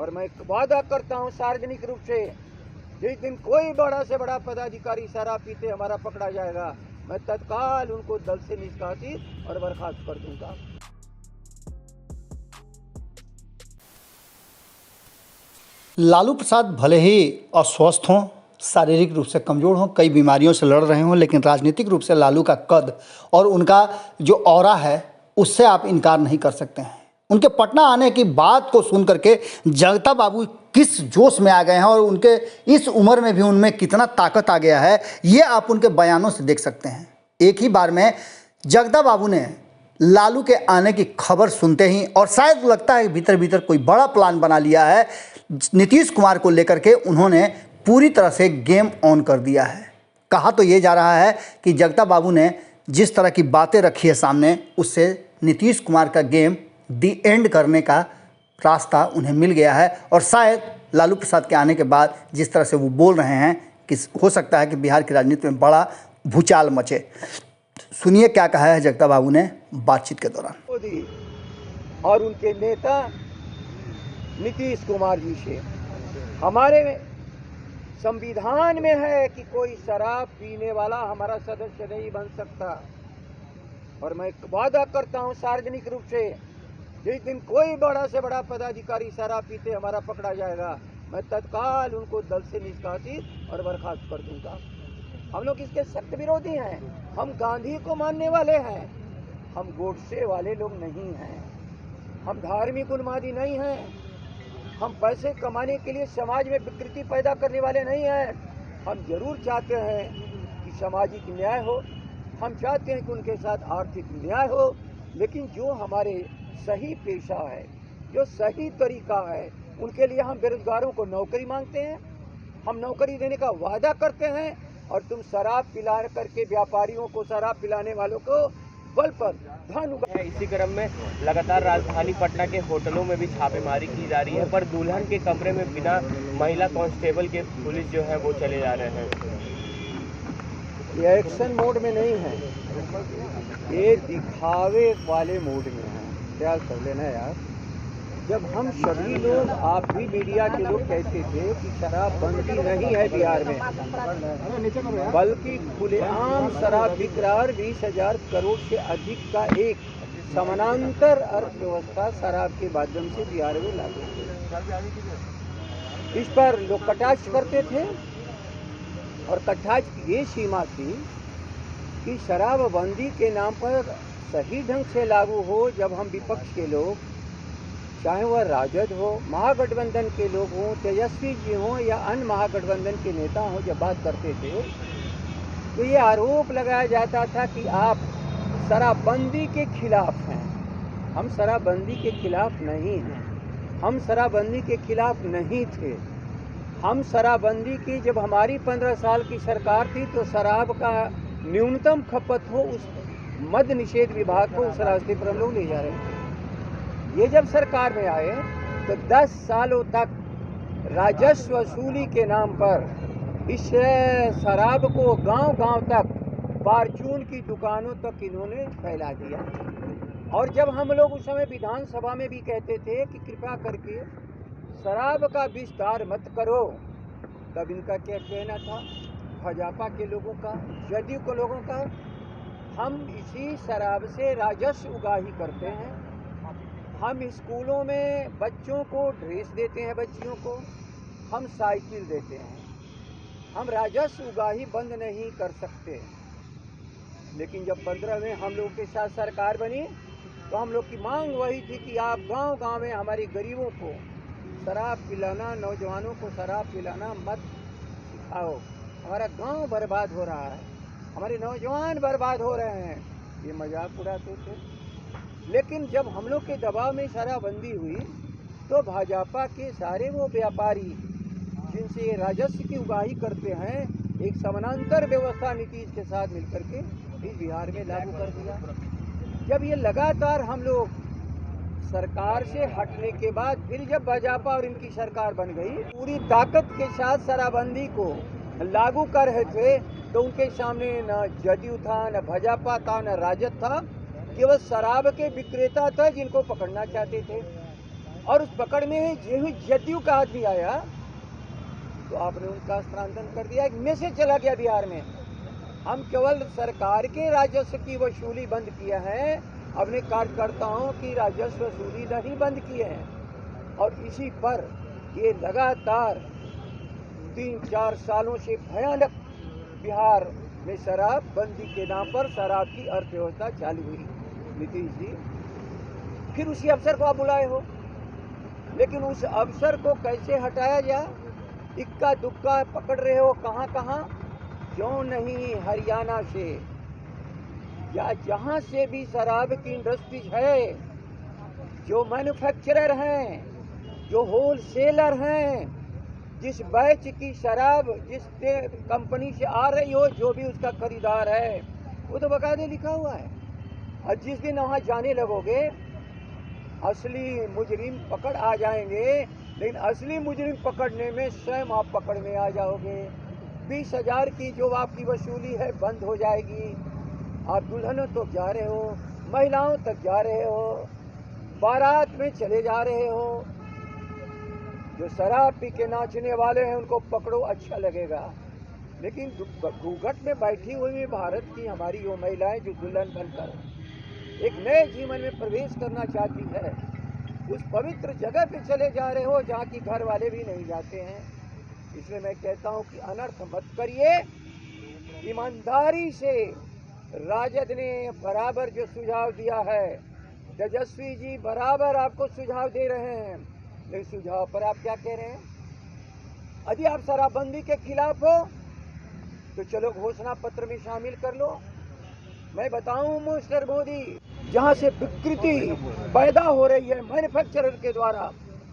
और मैं वादा करता हूं सार्वजनिक रूप से, जिस दिन कोई बड़ा से बड़ा पदाधिकारी शराब पीते हमारा पकड़ा जाएगा, मैं तत्काल उनको दल से निष्कासित और बर्खास्त कर दूंगा। लालू प्रसाद भले ही अस्वस्थ हों, शारीरिक रूप से कमज़ोर हों, कई बीमारियों से लड़ रहे हों, लेकिन राजनीतिक रूप से लालू का कद और उनका जो ऑरा है उससे आप इनकार नहीं कर सकते हैं। उनके पटना आने की बात को सुन करके जगता बाबू किस जोश में आ गए हैं और उनके इस उम्र में भी उनमें कितना ताकत आ गया है, ये आप उनके बयानों से देख सकते हैं। एक ही बार में जगता बाबू ने लालू के आने की खबर सुनते ही, और शायद लगता है भीतर भीतर कोई बड़ा प्लान बना लिया है नीतीश कुमार को लेकर के, उन्होंने पूरी तरह से गेम ऑन कर दिया है। कहा तो ये जा रहा है कि जगता बाबू ने जिस तरह की बातें रखी है सामने, उससे नीतीश कुमार का गेम दी एंड करने का रास्ता उन्हें मिल गया है। और शायद लालू प्रसाद के आने के बाद जिस तरह से वो बोल रहे हैं कि हो सकता है कि बिहार की राजनीति में बड़ा भूचाल मचे। सुनिए क्या कहा है जगता बाबू ने बातचीत के दौरान। मोदी और उनके नेता नीतीश कुमार जी से, हमारे संविधान में है कि कोई शराब पीने वाला हमारा सदस्य नहीं बन सकता। और मैं वादा करता हूं सार्वजनिक रूप से, जिस दिन कोई बड़ा से बड़ा पदाधिकारी शराब पीते हमारा पकड़ा जाएगा, मैं तत्काल उनको दल से निष्कासित और बर्खास्त कर दूंगा। हम लोग इसके सख्त विरोधी हैं। हम गांधी को मानने वाले हैं, हम गोडसे वाले लोग नहीं हैं, हम धार्मिक उन्मादी नहीं हैं, हम पैसे कमाने के लिए समाज में विकृति पैदा करने वाले नहीं हैं। हम जरूर चाहते हैं कि सामाजिक न्याय हो, हम चाहते हैं कि उनके साथ आर्थिक न्याय हो, लेकिन जो हमारे सही पेशा है, जो सही तरीका है, उनके लिए हम बेरोजगारों को नौकरी मांगते हैं, हम नौकरी देने का वादा करते हैं। और तुम शराब पिला करके व्यापारियों को, शराब पिलाने वालों को बल पर धन उगा। इसी क्रम में लगातार राजधानी पटना के होटलों में भी छापेमारी की जा रही है, पर दुल्हन के कमरे में बिना महिला कांस्टेबल के पुलिस जो है वो चले जा रहे हैं। ये एक्शन मोड में नहीं है, ये दिखावे वाले मोड में है। ख्याल कर लेना यार, जब हम सभी लोग, आप भी मीडिया के लोग कहते थे कि शराबबंदी नहीं है बिहार में, बल्कि खुलेआम शराब बिक रहा है, 20,000 करोड़ से अधिक का एक समानांतर अर्थव्यवस्था शराब के माध्यम से बिहार में लागू है। इस पर लोग कटाक्ष करते थे और कटाक्ष की ये सीमा थी कि शराबबंदी के नाम पर सही ढंग से लागू हो। जब हम विपक्ष के लोग, चाहे वह राजद हो, महागठबंधन के लोग हों, तेजस्वी जी हों या अन्य महागठबंधन के नेता हों, जब बात करते थे तो ये आरोप लगाया जाता था कि आप शराबबंदी के खिलाफ हैं। हम शराबबंदी के खिलाफ नहीं हैं, हम शराबबंदी के खिलाफ नहीं थे। हम शराबबंदी की, जब हमारी 15 साल की सरकार थी तो शराब का न्यूनतम खपत हो, उस मद्य निषेध विभाग को उस रास्ते पर हम लोग ले जा रहे थे। ये जब सरकार में आए तो 10 सालों तक राजस्व वसूली के नाम पर इस शराब को गांव-गांव तक, फार्चून की दुकानों तक इन्होंने फैला दिया। और जब हम लोग उस समय विधानसभा में भी कहते थे कि कृपया करके शराब का विस्तार मत करो, तब इनका क्या कहना था, भाजपा के लोगों का, जदयू के लोगों का, हम इसी शराब से राजस्व उगाही करते हैं। हम स्कूलों में बच्चों को ड्रेस देते हैं, बच्चियों को हम साइकिल देते हैं, हम राजस्व उगाही बंद नहीं कर सकते। लेकिन जब 15 में हम लोग के साथ सरकार बनी तो हम लोग की मांग वही थी कि आप गांव-गांव में हमारे गरीबों को शराब पिलाना, नौजवानों को शराब पिलाना मत सिखाओ। हमारा गांव बर्बाद हो रहा है, हमारे नौजवान बर्बाद हो रहे हैं, ये मजाक उड़ाते थे। लेकिन जब हम लोग के दबाव में शराबबंदी हुई तो भाजपा के सारे वो व्यापारी जिनसे राजस्व की उगाही करते हैं, एक समानांतर व्यवस्था नीतीश के साथ मिलकर के इस बिहार में लागू कर दिया। जब ये लगातार हम लोग सरकार से हटने के बाद फिर जब भाजपा और इनकी सरकार बन गई, पूरी ताकत के साथ शराबबंदी को लागू कर रहे थे, तो उनके सामने न जदयू था, न भाजपा था, न राजद था, केवल शराब के विक्रेता थे जिनको पकड़ना चाहते थे। और उस पकड़ में जो जदयू का आदमी आया तो आपने उनका स्थानांतरण कर दिया। एक मैसेज चला गया बिहार में, हम केवल सरकार के राजस्व की वसूली बंद किए हैं, अपने कार्यकर्ताओं की राजस्व वसूली नहीं बंद किए हैं। और इसी पर ये लगातार 3-4 सालों से भयानक बिहार में शराब बंदी के नाम पर शराब की अर्थव्यवस्था चालू हुई। नीतीश जी, फिर उसी अफसर को आप बुलाए हो, लेकिन उस अफसर को कैसे हटाया जाए, इक्का दुक्का पकड़ रहे हो कहाँ कहाँ। क्यों नहीं हरियाणा से या जहाँ से भी शराब की इंडस्ट्रीज है, जो मैन्युफैक्चरर हैं, जो होलसेलर हैं, जिस बैच की शराब जिस कंपनी से आ रही हो, जो भी उसका खरीदार है, वो तो बाकायदे लिखा हुआ है। और जिस दिन वहाँ जाने लगोगे असली मुजरिम पकड़ आ जाएंगे, लेकिन असली मुजरिम पकड़ने में स्वयं आप पकड़ में आ जाओगे। 20,000 की जो आपकी वसूली है बंद हो जाएगी। आप दुल्हनों तक जा रहे हो, महिलाओं तक जा रहे हो, बारात में चले जा रहे हो। जो शराब पी के नाचने वाले हैं उनको पकड़ो, अच्छा लगेगा, लेकिन घूंघट में बैठी हुई भारत की हमारी वो महिलाएं जो दुल्हन बनकर एक नए जीवन में प्रवेश करना चाहती है, उस पवित्र जगह पे चले जा रहे हो जहाँ की घर वाले भी नहीं जाते हैं। इसलिए मैं कहता हूँ कि अनर्थ मत करिए। ईमानदारी से राजद ने बराबर जो सुझाव दिया है, तेजस्वी जी बराबर आपको सुझाव दे रहे हैं, लेकिन सुझाव पर आप क्या कह रहे हैं? यदि आप शराबबंदी के खिलाफ हो तो चलो घोषणा पत्र में शामिल कर लो। मैं बताऊं मिस्टर मोदी, जहां से विकृति पैदा हो रही है मैन्युफैक्चरर के द्वारा,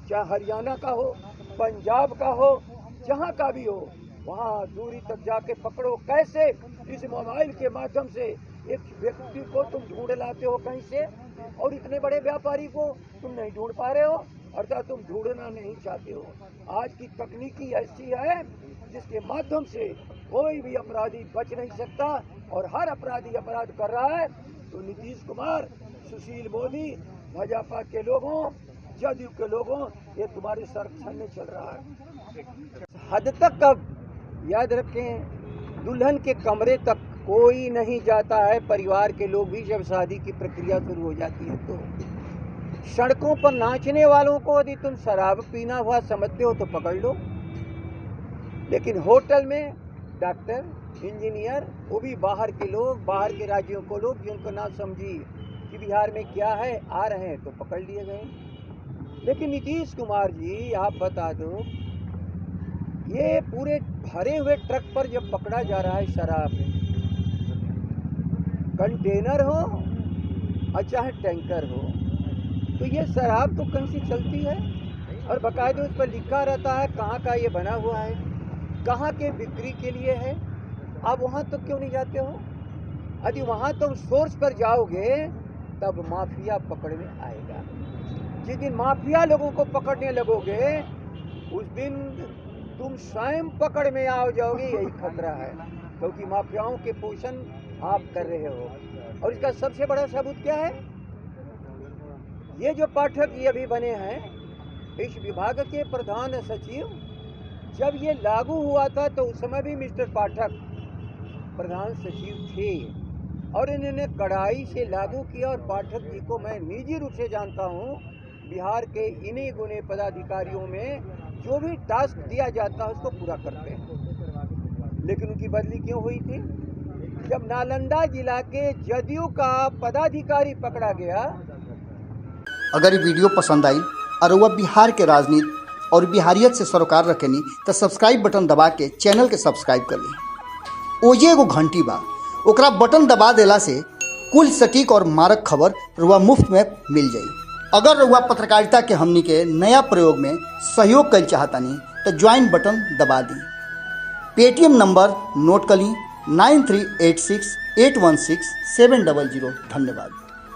चाहे हरियाणा का हो, पंजाब का हो, जहां का भी हो, वहां दूरी तक जाके पकड़ो। कैसे? इस मोबाइल के माध्यम से एक व्यक्ति को तुम ढूंढ लाते हो कहीं से, और इतने बड़े व्यापारी को तुम नहीं ढूंढ पा रहे हो, अर्थात तुम ढूंढना नहीं चाहते हो। आज की तकनीकी ऐसी है जिसके माध्यम से कोई भी अपराधी बच नहीं सकता, और हर अपराधी अपराध कर रहा है। तो नीतीश कुमार, सुशील मोदी, भाजपा के लोगों, जदयू के लोगों, ये तुम्हारे संरक्षण में चल रहा है। हद तक अब याद रखें, दुल्हन के कमरे तक कोई नहीं जाता है, परिवार के लोग भी। जब शादी की प्रक्रिया शुरू हो जाती है तो सड़कों पर नाचने वालों को यदि तुम शराब पीना हुआ समझते हो तो पकड़ लो, लेकिन होटल में डॉक्टर, इंजीनियर, वो भी बाहर के लोग, बाहर के राज्यों को लोग, जिनको ना समझी कि बिहार में क्या है, आ रहे हैं तो पकड़ लिए गए। लेकिन नीतीश कुमार जी, आप बता दो, ये पूरे भरे हुए ट्रक पर जब पकड़ा जा रहा है शराब, कंटेनर हो और चाहे टैंकर हो, तो ये शराब तो कहीं से चलती है, और बाकायदे उस पर लिखा रहता है कहाँ का ये बना हुआ है, कहाँ के बिक्री के लिए है। आप वहाँ तो क्यों नहीं जाते हो? यदि वहाँ तुम सोर्स पर जाओगे तब माफिया पकड़ में आएगा। जिस दिन माफिया लोगों को पकड़ने लगोगे उस दिन तुम स्वयं पकड़ में आ जाओगे, यही खतरा है, क्योंकि माफियाओं के पोषण आप कर रहे हो। और इसका सबसे बड़ा सबूत क्या है? ये जो पाठक ये अभी बने हैं, इस विभाग के प्रधान सचिव, जब ये लागू हुआ था तो उस समय भी मिस्टर पाठक प्रधान सचिव थे, और इन्होंने कड़ाई से लागू किया। और पाठक जी को मैं निजी रूप से जानता हूँ, बिहार के इन्हीं गुने पदाधिकारियों में जो भी टास्क दिया जाता है उसको पूरा करते हैं। लेकिन उनकी बदली क्यों हुई थी? जब नालंदा जिला के जदयू का पदाधिकारी पकड़ा गया। अगर ये वीडियो पसंद आई और वह बिहार के राजनीति और बिहारियत से सरोकार रखेनी तो सब्सक्राइब बटन दबा के चैनल के सब्सक्राइब कर ली। ओजे एगो घंटी बा, ओकरा बटन दबा देला से कुल सटीक और मारक खबर रुआ मुफ्त में मिल जाई। अगर रुआ पत्रकारिता के हमनी के नया प्रयोग में सहयोग कर चाहतानी तो ज्वाइन बटन दबा दी। पेटीएम नंबर नोट कर ली 9386816700। धन्यवाद।